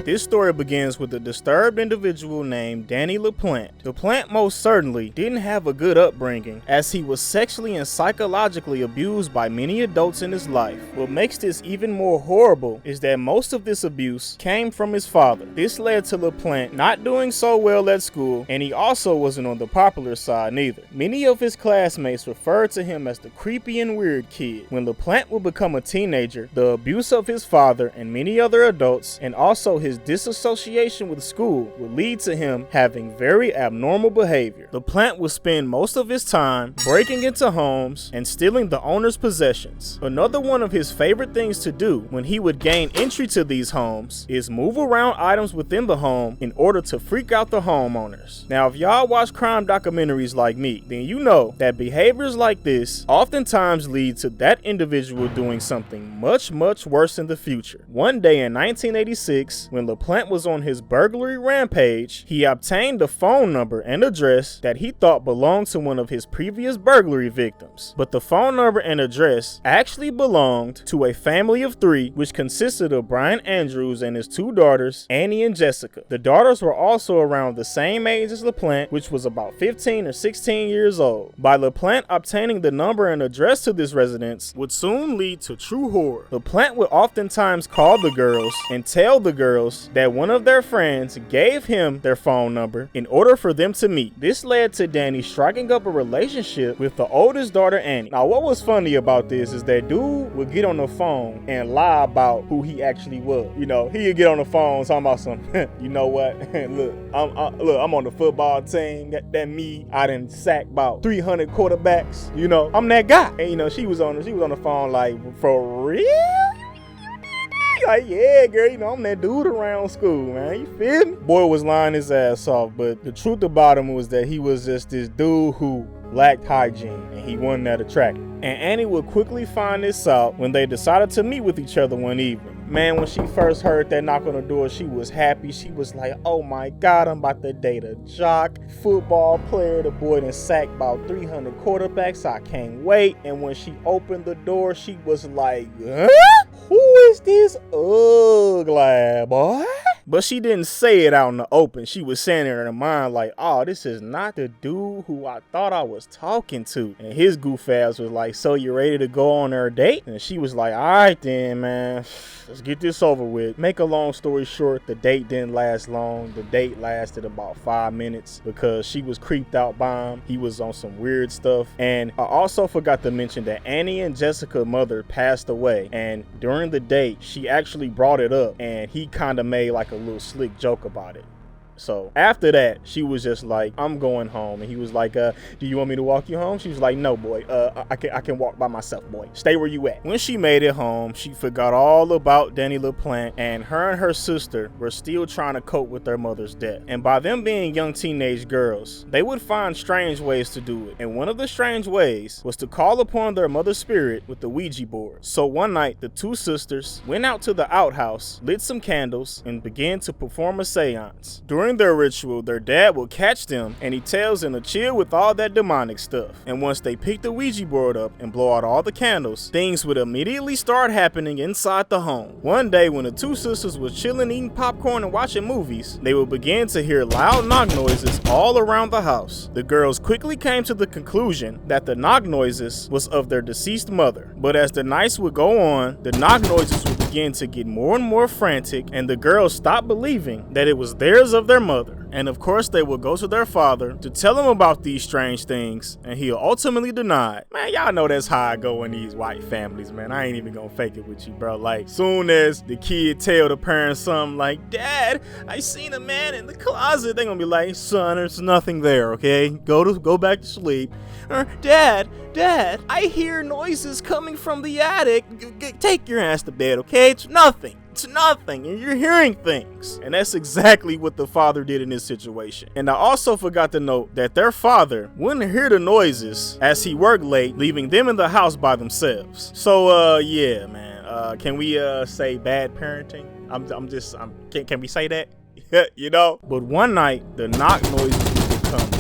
This story begins with a disturbed individual named Danny LaPlante. LaPlante most certainly didn't have a good upbringing, as he was sexually and psychologically abused by many adults in his life. What makes this even more horrible is that most of this abuse came from his father. This led to LaPlante not doing so well at school, and he also wasn't on the popular side neither. Many of his classmates referred to him as the creepy and weird kid. When LaPlante would become a teenager, the abuse of his father and many other adults, and also his disassociation with school, would lead to him having very abnormal behavior. LaPlante would spend most of his time breaking into homes and stealing the owner's possessions. Another one of his favorite things to do when he would gain entry to these homes is move around items within the home in order to freak out the homeowners. Now, if y'all watch crime documentaries like me, then you know that behaviors like this oftentimes lead to that individual doing something much worse in the future. One day in 1986, when LaPlante was on his burglary rampage, he obtained a phone number and address that he thought belonged to one of his previous burglary victims. But the phone number and address actually belonged to a family of three, which consisted of Brian Andrews and his two daughters, Annie and Jessica. The daughters were also around the same age as LaPlante, which was about 15 or 16 years old. By LaPlante obtaining the number and address to this residence would soon lead to true horror. LaPlante would oftentimes call the girls and tell the girls that one of their friends gave him their phone number in order for them to meet. This led to Danny striking up a relationship with the oldest daughter, Annie. Now, what was funny about this is that dude would get on the phone and lie about who he actually was. You know, he'd get on the phone talking about some, you know what, look, I'm on the football team, that me, I done sacked about 300 quarterbacks, you know, I'm that guy. And you know, she was on the phone like, for real? Like, yeah, girl, you know, I'm that dude around school, man. You feel me? Boy was lying his ass off, but the truth about him was that he was just this dude who lacked hygiene, and he wasn't that attractive. And Annie would quickly find this out when they decided to meet with each other one evening. Man, when she first heard that knock on the door, she was happy. She was like, oh my God, I'm about to date a jock football player. The boy done sacked about 300 quarterbacks. I can't wait. And when she opened the door, she was like, huh? Who is this ugly boy? But she didn't say it out in the open. She was saying it in her mind like, oh, this is not the dude who I thought I was talking to. And his goof ass was like, so you ready to go on her date? And she was like, all right then, man. Let's get this over with. Make a long story short, the date didn't last long. The date lasted about 5 minutes because she was creeped out by him. He was on some weird stuff. And I also forgot to mention that Annie and Jessica's mother passed away. And during the date, she actually brought it up. And he kind of made like a little slick joke about it. So after that, she was just like, I'm going home. And he was like, do you want me to walk you home? She was like, no, boy, I can walk by myself, boy. Stay where you at. When she made it home, she forgot all about Danny LaPlante, and her sister were still trying to cope with their mother's death. And by them being young teenage girls, they would find strange ways to do it. And one of the strange ways was to call upon their mother's spirit with the Ouija board. So one night, the two sisters went out to the outhouse, lit some candles, and began to perform a seance. During their ritual, their dad will catch them, and he tells them to chill with all that demonic stuff. And once they pick the Ouija board up and blow out all the candles, things would immediately start happening inside the home. One day, when the two sisters was chilling, eating popcorn and watching movies, they would begin to hear loud knock noises all around the house. The girls quickly came to the conclusion that the knock noises was of their deceased mother. But as the nights would go on, the knock noises would begin to get more and more frantic, and the girls stopped believing that it was theirs of their mother. And of course, they would go to their father to tell him about these strange things, and he'll ultimately deny it. Man, y'all know that's how I go in these white families, man. I ain't even gonna fake it with you, bro. Like, soon as the kid tell the parents something like, Dad, I seen a man in the closet, they gonna be like, son, there's nothing there, okay? Go back to sleep. Or, Dad, I hear noises coming from the attic. Take your ass to bed, okay? It's nothing, and you're hearing things. And that's exactly what the father did in this situation. And I also forgot to note that their father wouldn't hear the noises as he worked late, leaving them in the house by themselves. So, yeah, man. Can we say bad parenting? Can we say that? You know? But one night, the knock noises would become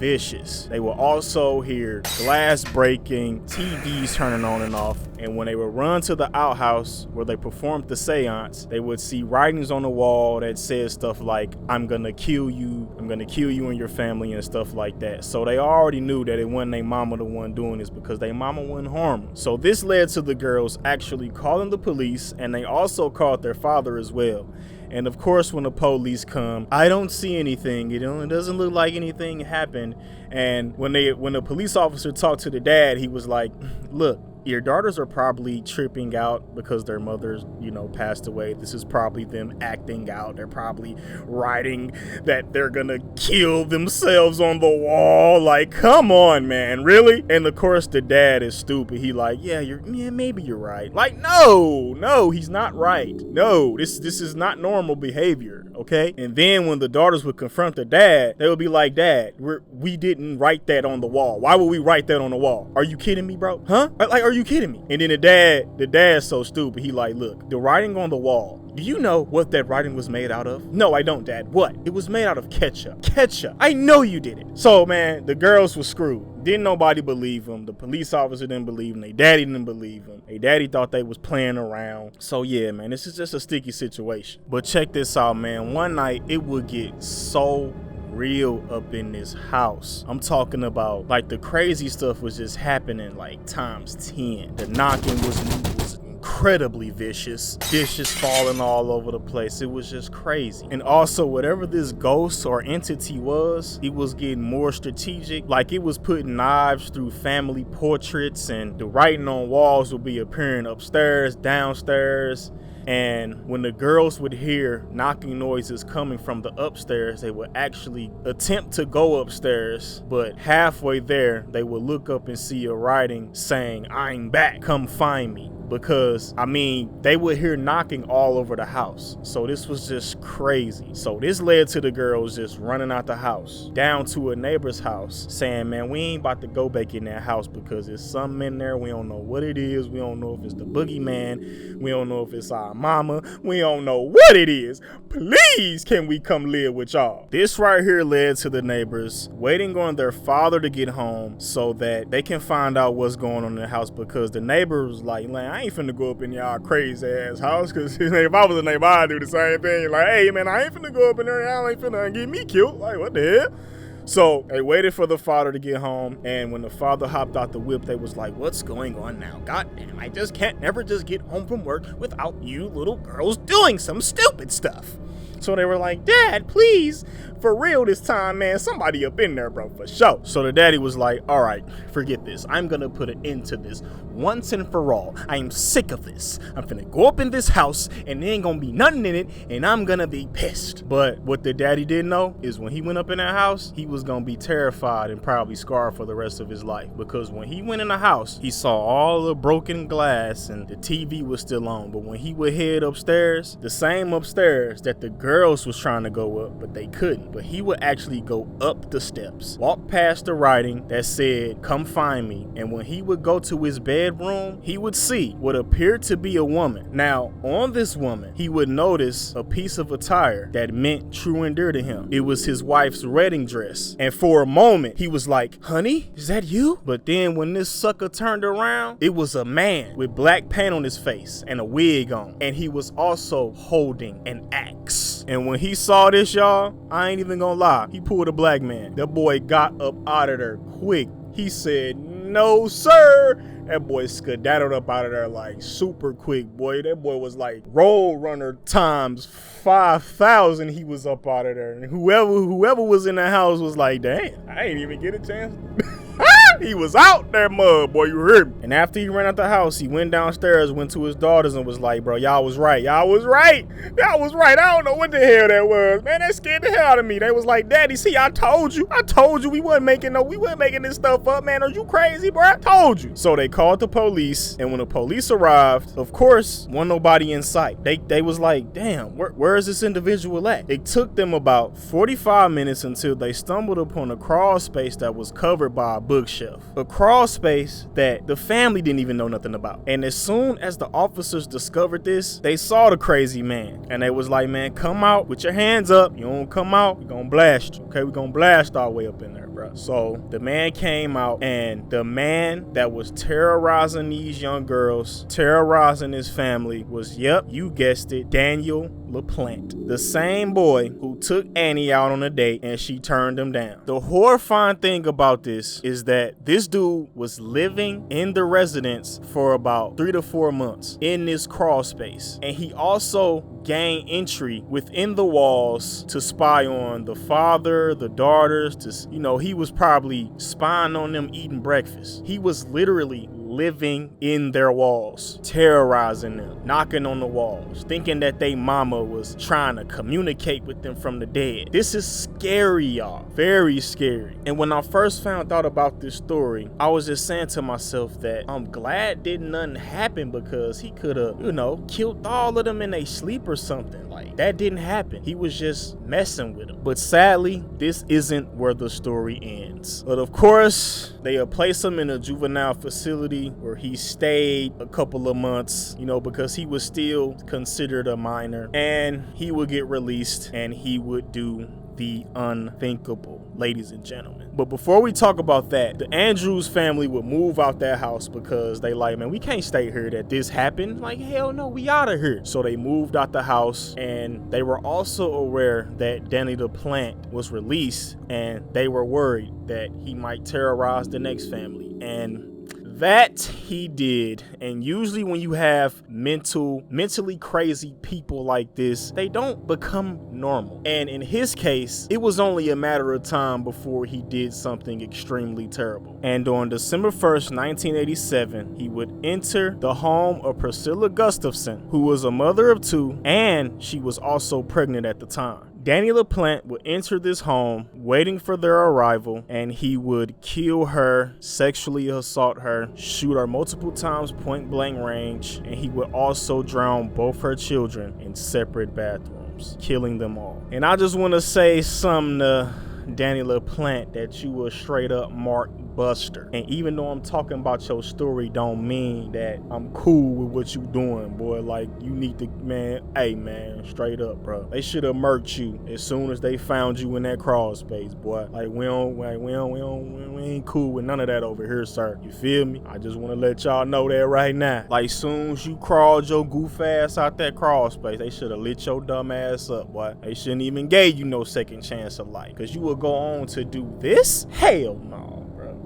vicious. They will also hear glass breaking, TVs turning on and off, And when they would run to the outhouse where they performed the seance, they would see writings on the wall that said stuff like, I'm gonna kill you and your family and stuff like that. So they already knew that it wasn't their mama the one doing this, because their mama wouldn't harm them. So this led to the girls actually calling the police, and they also called their father as well. And of course, when the police come, I don't see anything. It doesn't look like anything happened. And when the police officer talked to the dad, he was like, look, your daughters are probably tripping out because their mothers, passed away. This is probably them acting out. They're probably writing that they're gonna kill themselves on the wall. Like, come on, man, really? And of course, the dad is stupid. He like, yeah, maybe you're right. Like, no, he's not right. No, this is not normal behavior, okay? And then when the daughters would confront the dad, they would be like, Dad, we didn't write that on the wall. Why would we write that on the wall? Are you kidding me, bro? Huh? Like, are you kidding me? And then the dad's so stupid. He like, look, the writing on the wall, do you know what that writing was made out of? No, I don't, Dad. What? It was made out of ketchup. Ketchup. I know you did it. So, man, the girls were screwed. Didn't nobody believe him. The police officer didn't believe him. Their daddy didn't believe him. Their daddy thought they was playing around. So, yeah, man, this is just a sticky situation. But check this out, man. One night, it would get so real up in this house. I'm talking about, like, the crazy stuff was just happening like times 10. The knocking was incredibly vicious. Dishes falling all over the place. It was just crazy. And also, whatever this ghost or entity was, it was getting more strategic. Like, it was putting knives through family portraits, and the writing on walls would be appearing upstairs, downstairs. And when the girls would hear knocking noises coming from the upstairs, they would actually attempt to go upstairs, but halfway there, they would look up and see a writing saying, I'm back, come find me. Because, they would hear knocking all over the house. So this was just crazy. So this led to the girls just running out the house, down to a neighbor's house, saying, man, we ain't about to go back in that house because there's something in there. We don't know what it is. We don't know if it's the boogeyman. We don't know if it's our mama. We don't know what it is. Please, can we come live with y'all? This right here led to the neighbors waiting on their father to get home so that they can find out what's going on in the house, because the neighbor was like, I ain't finna go up in y'all crazy ass house, because if I was a neighbor, I'd do the same thing. Like, hey, man, I ain't finna go up in there. Y'all ain't finna get me killed. Like, what the hell? So they waited for the father to get home, and when the father hopped out the whip, they was like, what's going on now? Goddamn, I just can't never just get home from work without you little girls doing some stupid stuff. So they were like, Dad, please, for real this time, man, somebody up in there, bro, for sure. So the daddy was like, all right, forget this. I'm gonna put an end to this once and for all. I am sick of this. I'm finna go up in this house, and there ain't gonna be nothing in it, and I'm gonna be pissed. But what the daddy didn't know is when he went up in that house, he was gonna be terrified and probably scarred for the rest of his life. Because when he went in the house, he saw all the broken glass and the TV was still on. But when he would head upstairs, the same upstairs that the girls was trying to go up, but they couldn't. But he would actually go up the steps, walk past the writing that said, come find me. And when he would go to his bedroom, he would see what appeared to be a woman. Now, on this woman, he would notice a piece of attire that meant true and dear to him. It was his wife's wedding dress. And for a moment, he was like, honey, is that you? But then when this sucker turned around, it was a man with black paint on his face and a wig on. And he was also holding an axe. And when he saw this, y'all, I ain't even gonna lie, he pulled a black man. That boy got up out of there quick. He said, no, sir. That boy skedaddled up out of there like super quick, boy. That boy was like road runner times 5,000. He was up out of there. And whoever was in the house was like, damn, I ain't even get a chance. He was out there, mud, boy, you heard me. And after he ran out the house, he went downstairs, went to his daughters and was like, bro, y'all was right. Y'all was right. Y'all was right. I don't know what the hell that was. Man, that scared the hell out of me. They was like, Daddy, see, I told you we wasn't making this stuff up, man. Are you crazy, bro? I told you. So they called the police, and when the police arrived, of course, wasn't nobody in sight. They was like, damn, where is this individual at? It took them about 45 minutes until they stumbled upon a crawl space that was covered by a bookshelf. death. A crawl space that the family didn't even know nothing about. And as soon as the officers discovered this, they saw the crazy man. And they was like, man, come out with your hands up. You don't come out, we're gonna blast you. Okay, we're gonna blast our way up in there, bro. So the man came out, and the man that was terrorizing these young girls, terrorizing his family was, yep, you guessed it, Daniel LaPlante, the same boy who took Annie out on a date and she turned him down. The horrifying thing about this is that this dude was living in the residence for about 3 to 4 months in this crawl space, and he also gained entry within the walls to spy on the father, the daughters, to, you know, he was probably spying on them eating breakfast. He was literally living in their walls, terrorizing them, knocking on the walls, thinking that they mama was trying to communicate with them from the dead. This is scary, y'all. Very scary. And when I first found out about this story, I was just saying to myself that I'm glad didn't nothing happen, because he could have, you know, killed all of them in their sleep or something. Like, that didn't happen. He was just messing with them. But sadly, this isn't where the story ends. But of course, they placed him in a juvenile facility where he stayed a couple of months, you know, because he was still considered a minor, and he would get released and he would do the unthinkable, ladies and gentlemen. But before we talk about that, the Andrews family would move out that house because they like, man, we can't stay here that this happened. Like, hell no, we out of here. So they moved out the house, and they were also aware that Danny LaPlante was released, and they were worried that he might terrorize the next family. And that he did. And usually when you have mentally crazy people like this, they don't become normal. And in his case, it was only a matter of time before he did something extremely terrible. And on December 1st, 1987, he would enter the home of Priscilla Gustafson, who was a mother of 2, and she was also pregnant at the time. Danny LaPlante would enter this home waiting for their arrival, and he would kill her, sexually assault her, shoot her multiple times point blank range, and he would also drown both her children in separate bathrooms, killing them all. And I just want to say something to Danny LaPlante, that you were straight up Mark Buster. And even though I'm talking about your story, don't mean that I'm cool with what you doing, boy. Like, you need to, man, hey man, straight up, bro. They should have murked you as soon as they found you in that crawl space, boy. Like, we ain't cool with none of that over here, sir. You feel me? I just want to let y'all know that right now. Like, soon as you crawled your goof ass out that crawl space, they should have lit your dumb ass up, boy. They shouldn't even gave you no second chance of life, because you will go on to do this? Hell no.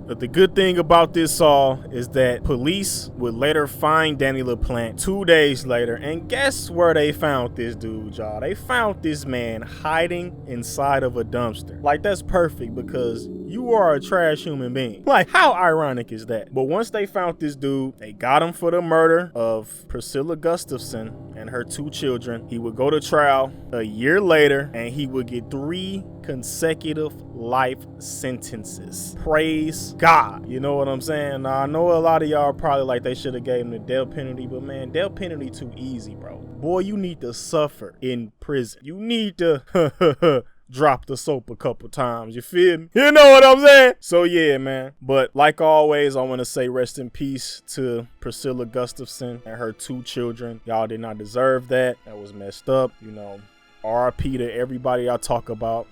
But the good thing about this all is that police would later find Danny LaPlante 2 days later, and guess where they found this dude, y'all? They found this man hiding inside of a dumpster. Like, that's perfect, because you are a trash human being. Like, how ironic is that? But once they found this dude, they got him for the murder of Priscilla Gustafson and her 2 children. He would go to trial a year later, and he would get 3 consecutive life sentences. Praise God. You know what I'm saying? Now, I know a lot of y'all probably like they should have gave him the death penalty, but man, death penalty too easy, bro. Boy, you need to suffer in prison. You need to drop the soap a couple times. You feel me? You know what I'm saying? So yeah, man. But like always, I want to say rest in peace to Priscilla Gustafson and her 2 children. Y'all did not deserve that. That was messed up. You know, RIP to everybody I talk about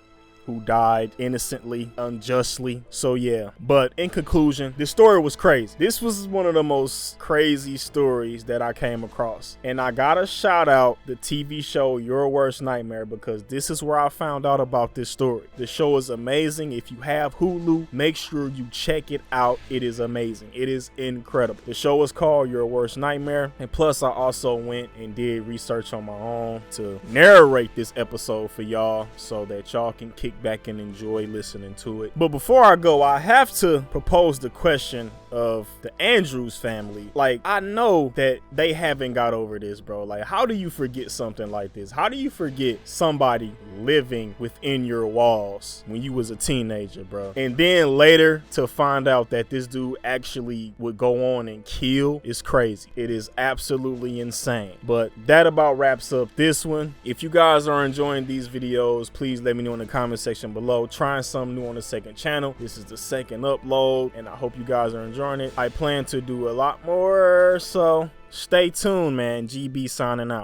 who died innocently, unjustly. So yeah, but in conclusion, this story was crazy. This was one of the most crazy stories that I came across. And I gotta shout out the TV show Your Worst Nightmare, because this is where I found out about this story. The show is amazing. If you have Hulu, make sure you check it out. It is amazing. It is incredible. The show is called Your Worst Nightmare. And plus, I also went and did research on my own to narrate this episode for y'all so that y'all can kick back and enjoy listening to it. But before I go, I have to propose the question of the Andrews family. Like, I know that they haven't got over this, bro. Like, how do you forget something like this? How do you forget somebody living within your walls when you was a teenager, bro? And then later to find out that this dude actually would go on and kill is crazy. It is absolutely insane. But that about wraps up this one. If you guys are enjoying these videos, please let me know in the comments section below. Trying something new on the second channel. This is the second upload, and I hope you guys are enjoying it. I plan to do a lot more, so stay tuned, man. GB signing out.